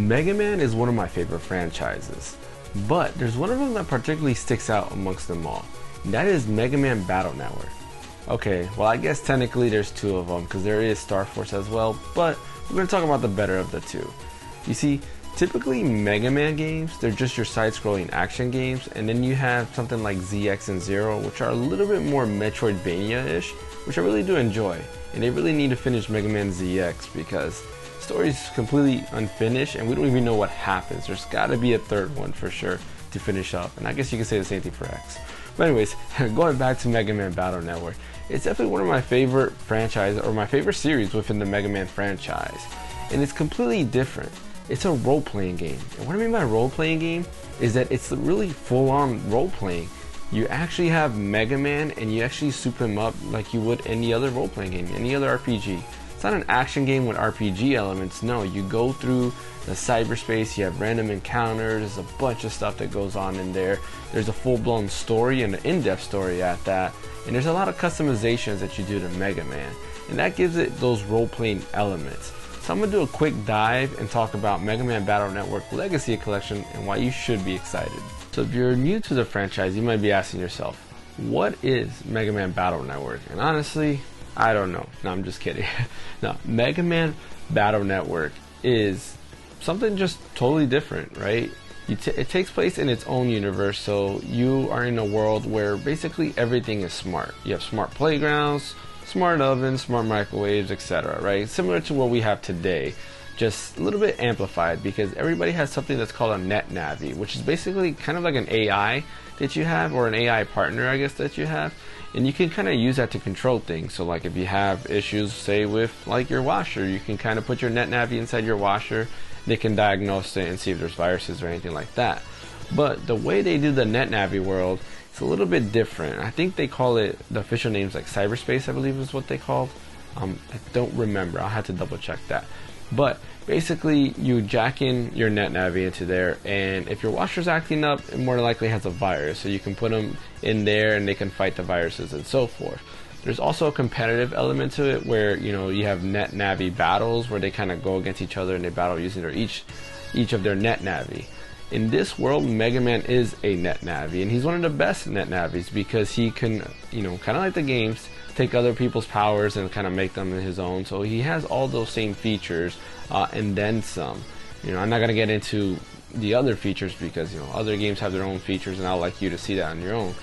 Mega Man is one of my favorite franchises, but there's one of them that particularly sticks out amongst them all, and that is Mega Man Battle Network. Okay, well I guess technically there's two of them because there is Star Force as well, but we're going to talk about the better of the two. You see, typically Mega Man games, they're just your side-scrolling action games, and then you have something like ZX and Zero, which are a little bit more Metroidvania-ish, which I really do enjoy, and they really need to finish Mega Man ZX because the story is completely unfinished and we don't even know what happens. There's got to be a third one for sure to finish up, and I guess you can say the same thing for X. But anyways, going back to Mega Man Battle Network, it's definitely one of my favorite franchises, or my favorite series within the Mega Man franchise, and it's completely different. It's a role-playing game, and what I mean by role-playing game is that it's really full-on role-playing. You actually have Mega Man and you actually soup him up like you would any other role-playing game, any other RPG. It's not an action game with RPG elements, no. You go through the cyberspace, you have random encounters, there's a bunch of stuff that goes on in there. There's a full-blown story and an in-depth story at that, and there's a lot of customizations that you do to Mega Man, and that gives it those role-playing elements. So I'm going to do a quick dive and talk about Mega Man Battle Network Legacy Collection and why you should be excited. So if you're new to the franchise, you might be asking yourself, what is Mega Man Battle Network? And honestly, I don't know. No, I'm just kidding. No, Mega Man Battle Network is something just totally different, right? It takes place in its own universe, so you are in a world where basically everything is smart. You have smart playgrounds, smart ovens, smart microwaves, etc., right? Similar to what we have today, just a little bit amplified because everybody has something that's called a net navi, which is basically kind of like an AI that you have, or an AI partner, I guess, that you have, and you can kind of use that to control things. So like if you have issues, say with like your washer, you can kind of put your net navi inside your washer. They can diagnose it and see if there's viruses or anything like that. But the way they do the net navi world, it's a little bit different. I think they call it, the official name's like cyberspace, I believe is what they called. I don't remember, I'll have to double check that. But basically you jack in your net navi into there, and if your washer's acting up, it more than likely has a virus, so you can put them in there and they can fight the viruses and so forth. There's also a competitive element to it where, you know, you have net navi battles where they kind of go against each other and they battle using their each of their net navi. In this world, Mega Man is a net navi, and he's one of the best net navis because he can, you know, kind of like the games, take other people's powers and kind of make them his own. So he has all those same features and then some. You know, I'm not gonna get into the other features because, you know, other games have their own features, and I'd like you to see that on your own.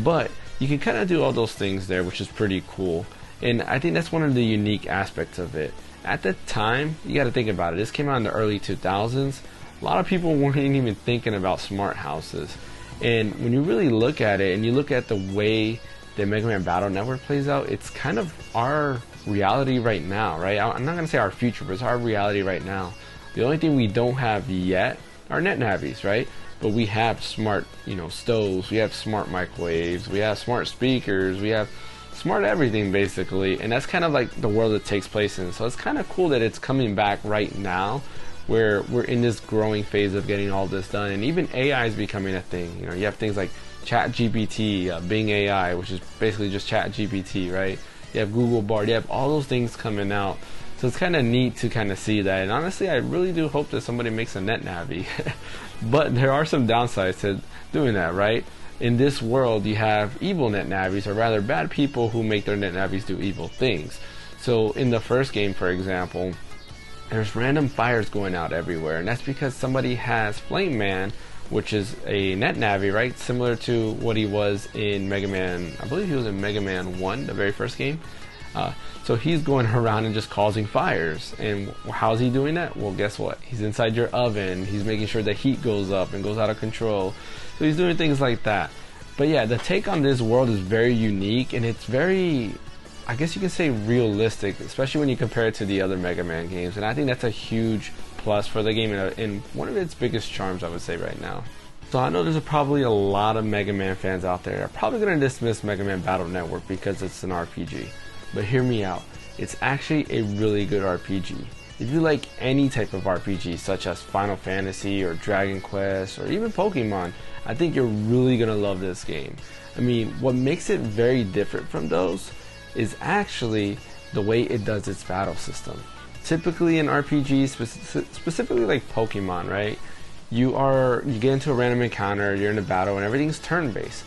But you can kind of do all those things there, which is pretty cool, and I think that's one of the unique aspects of it. At the time, you got to think about it. This came out in the early 2000s. A lot of people weren't even thinking about smart houses, and when you really look at it and you look at the way the Mega Man Battle Network plays out, it's kind of our reality right now, right? I'm not gonna say our future, but it's our reality right now. The only thing we don't have yet are net navis, right? But we have smart, you know, stoves, we have smart microwaves, we have smart speakers, we have smart everything basically, and that's kind of like the world it takes place in. So it's kind of cool that it's coming back right now, where we're in this growing phase of getting all this done, and even AI is becoming a thing. You know, you have things like ChatGPT, Bing AI, which is basically just ChatGPT, right? You have Google Bard, you have all those things coming out. So it's kind of neat to kind of see that, and honestly I really do hope that somebody makes a net navi. But there are some downsides to doing that, right? In this world you have evil net navis, or rather bad people who make their net navis do evil things. So in the first game, for example, there's random fires going out everywhere, and that's because somebody has Flame Man, which is a net navi, right? Similar to what he was in Mega Man, I believe he was in Mega Man 1, the very first game. So he's going around and just causing fires. And how's he doing that? Well, guess what? He's inside your oven. He's making sure the heat goes up and goes out of control. So he's doing things like that. But yeah, the take on this world is very unique, and it's very, I guess you can say, realistic, especially when you compare it to the other Mega Man games. And I think that's a huge plus for the game, and one of its biggest charms, I would say, right now. So I know there's probably a lot of Mega Man fans out there that are probably going to dismiss Mega Man Battle Network because it's an RPG. But hear me out, it's actually a really good RPG. If you like any type of RPG, such as Final Fantasy or Dragon Quest or even Pokemon, I think you're really going to love this game. I mean, what makes it very different from those is actually the way it does its battle system. Typically in RPGs, specifically like Pokemon, right? You get into a random encounter, you're in a battle, and everything's turn-based.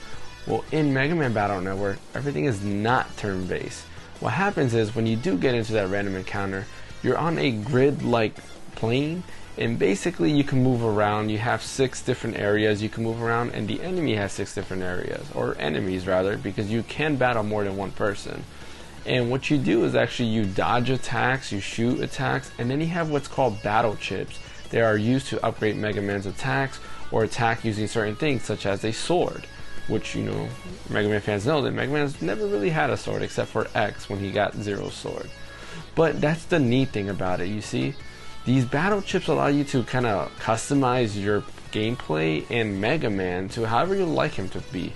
Well, in Mega Man Battle Network, everything is not turn-based. What happens is when you do get into that random encounter, you're on a grid-like plane, and basically you can move around. You have 6 different areas you can move around, and the enemy has 6 different areas, or enemies rather, because you can battle more than one person. And what you do is actually you dodge attacks, you shoot attacks, and then you have what's called battle chips. They are used to upgrade Mega Man's attacks or attack using certain things such as a sword, which, you know, Mega Man fans know that Mega Man's never really had a sword except for X when he got Zero's sword. But that's the neat thing about it, you see. These battle chips allow you to kind of customize your gameplay and Mega Man to however you like him to be.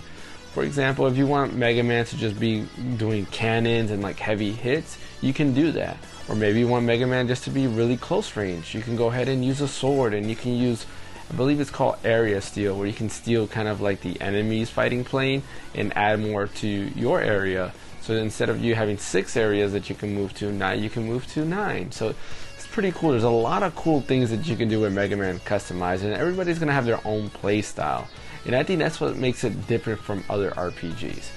For example, if you want Mega Man to just be doing cannons and like heavy hits, you can do that. Or maybe you want Mega Man just to be really close range. You can go ahead and use a sword, and you can use, I believe it's called area steal, where you can steal kind of like the enemy's fighting plane and add more to your area. So instead of you having 6 areas that you can move to, now you can move to 9. So it's pretty cool. There's a lot of cool things that you can do with Mega Man customized, and everybody's going to have their own play style. And I think that's what makes it different from other RPGs.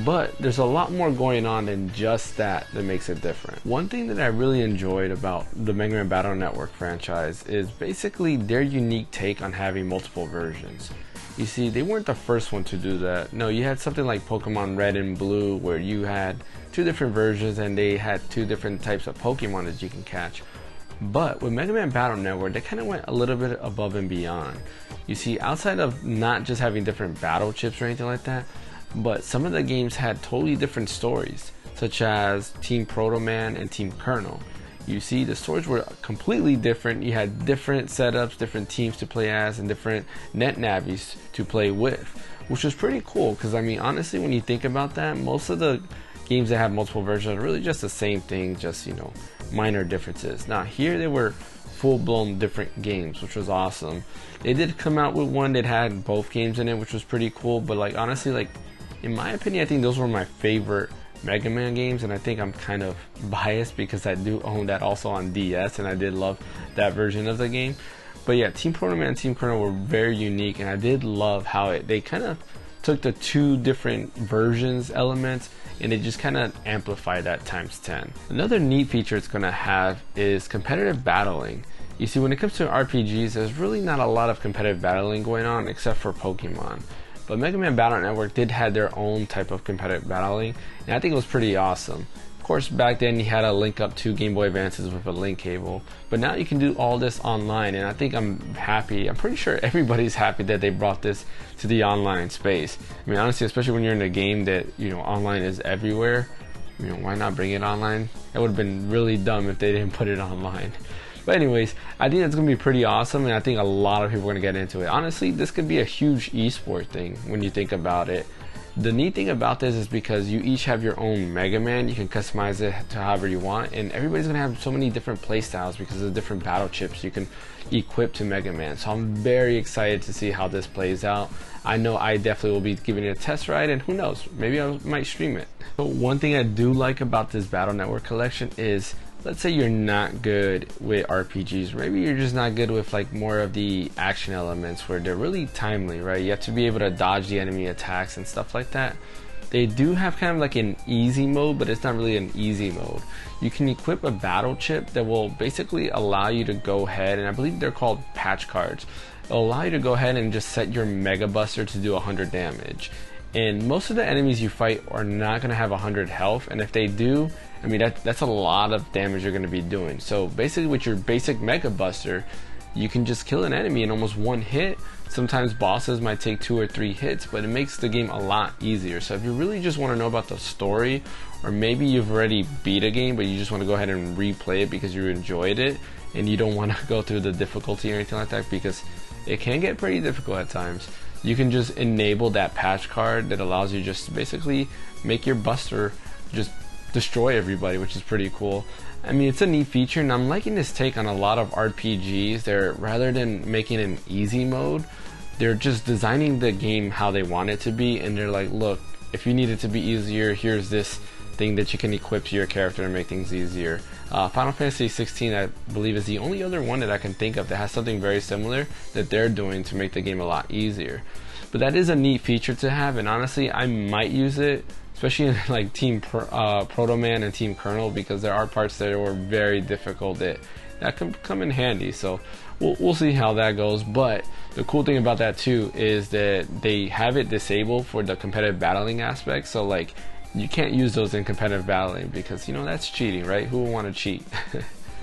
But there's a lot more going on than just that makes it different. One thing that I really enjoyed about the Mega Man Battle Network franchise is basically their unique take on having multiple versions. You see, they weren't the first one to do that. No, you had something like Pokemon Red and Blue where you had 2 different versions and they had 2 different types of Pokemon that you can catch. But with Mega Man Battle Network, they kind of went a little bit above and beyond. You see, outside of not just having different battle chips or anything like that, but some of the games had totally different stories, such as Team Proto Man and Team Colonel. You see, the stories were completely different. You had different setups, different teams to play as, and different net Navis to play with, which was pretty cool. Because I mean, honestly, when you think about that, most of the games that have multiple versions are really just the same thing, just, you know, minor differences. Now here they were full-blown different games, which was awesome. They did come out with one that had both games in it, which was pretty cool. But like honestly, like in my opinion, I think those were my favorite Mega Man games, and I think I'm kind of biased because I do own that also on DS, and I did love that version of the game. But yeah, Team Proto Man and Team Colonel were very unique, and I did love how they kind of took the 2 different versions elements and they just kind of amplified that times 10. Another neat feature it's going to have is competitive battling. You see, when it comes to RPGs, there's really not a lot of competitive battling going on except for Pokemon. But Mega Man Battle Network did have their own type of competitive battling, and I think it was pretty awesome. Of course, back then you had to link up 2 Game Boy Advances with a link cable, but now you can do all this online, and I think I'm happy. I'm pretty sure everybody's happy that they brought this to the online space. I mean, honestly, especially when you're in a game that, you know, online is everywhere, you know, why not bring it online? That would have been really dumb if they didn't put it online. But anyways, I think it's going to be pretty awesome, and I think a lot of people are going to get into it. Honestly, this could be a huge esport thing when you think about it. The neat thing about this is because you each have your own Mega Man, you can customize it to however you want, and everybody's going to have so many different play styles because of the different battle chips you can equip to Mega Man. So I'm very excited to see how this plays out. I know I definitely will be giving it a test ride, and who knows, maybe I might stream it. But one thing I do like about this Battle Network collection is, let's say you're not good with RPGs, maybe you're just not good with like more of the action elements where they're really timely, right? You have to be able to dodge the enemy attacks and stuff like that. They do have kind of like an easy mode, but it's not really an easy mode. You can equip a battle chip that will basically allow you to go ahead, and I believe they're called patch cards. It'll allow you to go ahead and just set your Mega Buster to do 100 damage. And most of the enemies you fight are not going to have 100 health, and if they do, I mean, that's a lot of damage you're going to be doing. So basically with your basic Mega Buster, you can just kill an enemy in almost one hit. Sometimes bosses might take 2 or 3 hits, but it makes the game a lot easier. So if you really just want to know about the story, or maybe you've already beat a game but you just want to go ahead and replay it because you enjoyed it and you don't want to go through the difficulty or anything like that, because it can get pretty difficult at times, you can just enable that patch card that allows you just to basically make your Buster just destroy everybody, which is pretty cool. I mean, it's a neat feature, and I'm liking this take on a lot of RPGs. They're, rather than making an easy mode, they're just designing the game how they want it to be, and they're like, look, if you need it to be easier, here's this thing that you can equip to your character and make things easier. Final Fantasy 16, I believe, is the only other one that I can think of that has something very similar that they're doing to make the game a lot easier. But that is a neat feature to have, and honestly, I might use it, especially in like Team Proto Man and Team Colonel, because there are parts that were very difficult that can come in handy. So we'll see how that goes. But the cool thing about that too is that they have it disabled for the competitive battling aspect. So like, you can't use those in competitive battling because, you know, that's cheating, right? Who would want to cheat?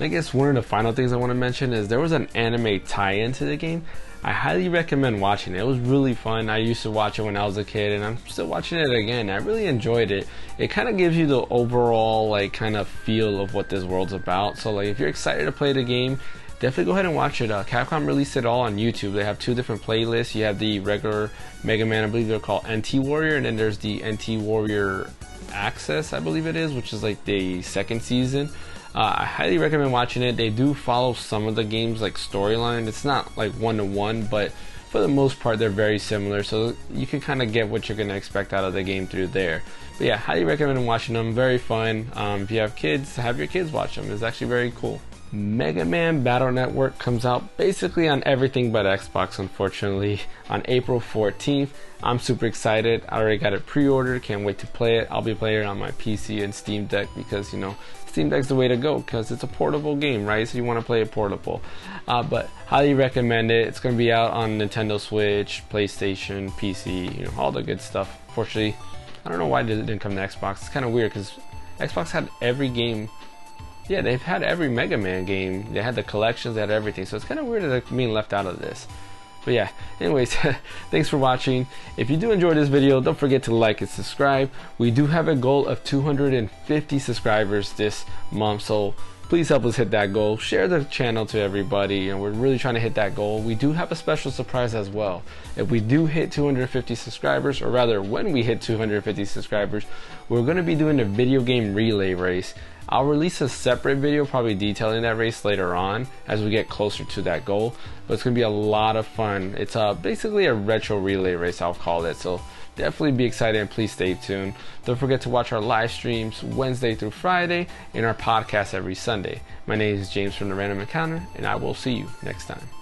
I guess one of the final things I want to mention is there was an anime tie-in to the game. I highly recommend watching it. It was really fun. I used to watch it when I was a kid, and I'm still watching it again. I really enjoyed it. It kind of gives you the overall like kind of feel of what this world's about. So like, if you're excited to play the game, definitely go ahead and watch it. Capcom released it all on YouTube. They have 2 different playlists. You have the regular Mega Man, I believe they're called NT Warrior, and then there's the NT Warrior Access, I believe it is, which is like the 2nd season. I highly recommend watching it. They do follow some of the games like storyline. It's not like one-to-one, but for the most part they're very similar, so you can kind of get what you're going to expect out of the game through there. But yeah, highly recommend watching them. Very fun. If you have kids, have your kids watch them. It's actually very cool. Mega Man Battle Network comes out basically on everything but Xbox, unfortunately, on April 14th. I'm super excited. I already got it pre-ordered. Can't wait to play it. I'll be playing it on my PC and Steam Deck because, you know, Steam Deck's the way to go because it's a portable game, right? So you want to play it portable. But highly recommend it. It's going to be out on Nintendo Switch, PlayStation, PC, you know, all the good stuff. Fortunately, I don't know why it didn't come to Xbox. It's kind of weird because Xbox had every game. Yeah, they've had every Mega Man game. They had the collections, they had everything. So it's kind of weird that they're being left out of this. But yeah, anyways, thanks for watching. If you do enjoy this video, don't forget to like and subscribe. We do have a goal of 250 subscribers this month, so please help us hit that goal. Share the channel to everybody, and we're really trying to hit that goal. We do have a special surprise as well. If we do hit 250 subscribers, or rather when we hit 250 subscribers, we're going to be doing a video game relay race. I'll release a separate video probably detailing that race later on as we get closer to that goal, but it's going to be a lot of fun. It's basically a retro relay race, I'll call it, so definitely be excited and please stay tuned. Don't forget to watch our live streams Wednesday through Friday and our podcast every Sunday. My name is James from The Random Encounter, and I will see you next time.